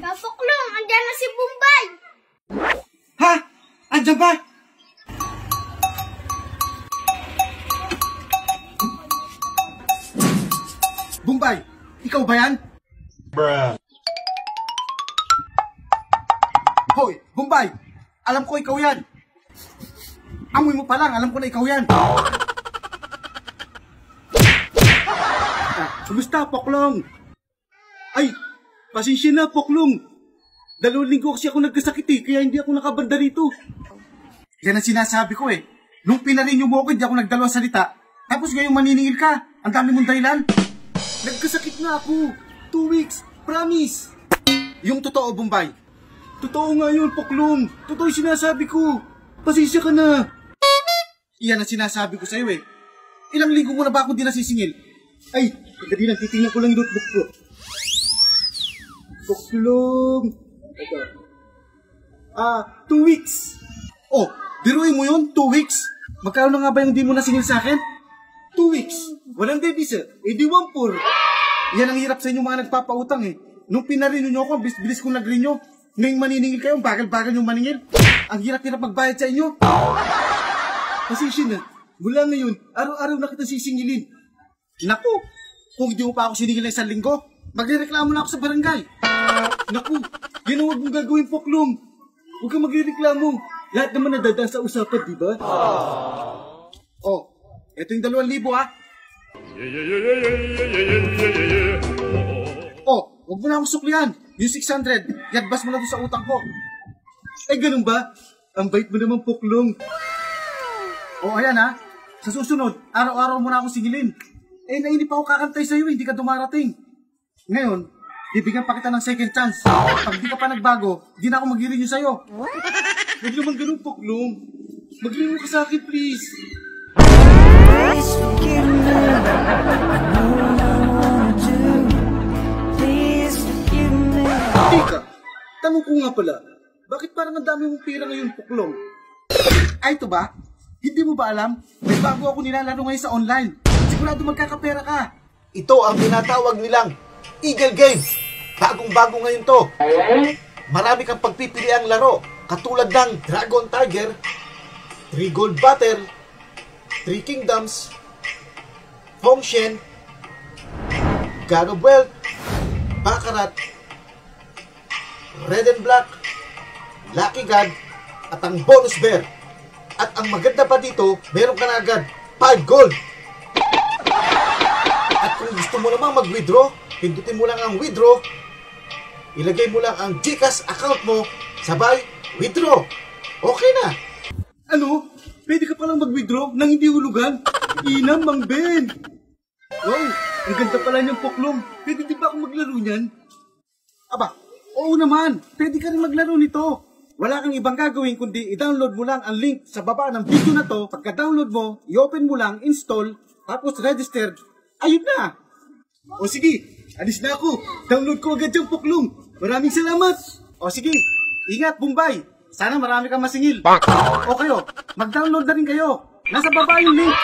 Papuklong, andyan na si Bombay! Ha? Andyan ba? Bombay, ikaw ba yan? Bruh. Hoy, Bombay! Alam ko ikaw yan! Amoy mo pa lang, alam ko na ikaw yan! Kumusta, Poklong? Ay, pasensya na, Poklong. 2 linggo kasi ako nagkasakit kaya hindi ako nakabanda rito. Yan ang sinasabi ko Nung pinarinyo mo ako, hindi ako nagdalawang salita. Tapos ngayong maniningil ka, ang dami mong dahilan. Nagkasakit na ako. 2 weeks, promise. Yung totoo, Bombay. Totoo nga yun, Poklong. Totoo yung sinasabi ko. Pasensya ka na. Iyan ang sinasabi ko sa'yo Ilang linggo mo na ba akong di nasisingil? Ay, dali lang, titingnan ko lang yung notebook ko. Poklong. Ito. 2 weeks. Oh, biruin mo yun, 2 weeks. Magkano na nga ba yung di mo nasingil sa akin? 2 weeks. Walang babies di 1-4. Yan ang hirap sa inyo mga nagpapautang Nung pinarino nyo ako, bilis kong nag-renew. Ngayong maniningil kayo, bagal-bagal yung maningil. Ang hirap-hirap magbayad sa inyo. Pasensya na. Mula ngayon, araw-araw na kita sisingilin. Naku, kung hindi mo pa ako siningil na 1 linggo, magrereklamo na ako sa barangay. Naku, yan ang huwag mong gagawin, Poklong. Huwag kang magrereklamo. Lahat naman nadadaan sa usapan, di ba? Oh, eto yung 2,000 Oh, huwag mo na akong suklihan. Yung 600, yadbas mo na doon sa utang ko. Ganun ba? Ang bait mo naman, Poklong. Oh, ayan Sa susunod, araw-araw mo na akong singilin. Nainip ako kakantay sa'yo, hindi ka dumarating. Ngayon, bibigyan pa kita ng second chance. Pag di ka pa nagbago, di na ako mag-i-renew sa'yo. Huwag naman ganun, Poklong. Mag-renew ka sa akin, please. Please forgive me. I know what I wanna do. Please forgive me. Tika, tanong ko nga pala, bakit parang ang dami mong pira ngayon, Poklong? Ay, ito ba? Hindi mo ba alam? May bago ako nilalaro ngayon sa online. Sigurado magkakapera ka. Ito ang tinatawag nilang Eagle Games. Bagong-bago ngayon to. Marami kang pagpipiliang laro. Katulad ng Dragon Tiger, 3 Gold Battle, 3 Kingdoms, Fengshen, God of Wealth, Baccarat, Red and Black, Lucky God, at ang Bonus Bear. At ang maganda pa dito, meron ka na agad 5 gold. At kung gusto mo namang mag-withdraw, pindutin mo lang ang withdraw, ilagay mo lang ang GCash account mo, sabay, withdraw. Okay na. Ano? Pwede ka palang mag-withdraw nang hindi hulugan? Inam, Mang Ben. Wow, ang ganda pala niyang, Poklong. Pwede di ba ako maglaro niyan? Aba, oo naman. Pwede ka rin maglaro nito. Wala kang ibang gagawin kundi i-download mo lang ang link sa baba ng video na to. Pagka-download mo, i-open mo lang, install, tapos register. Ayun na. O sige, alis na ako. Download ko agad yung, Poklong. Maraming salamat. O sige, ingat, Bombay. Sana marami kang masingil. O kayo, mag-download na rin kayo. Nasa baba yung link.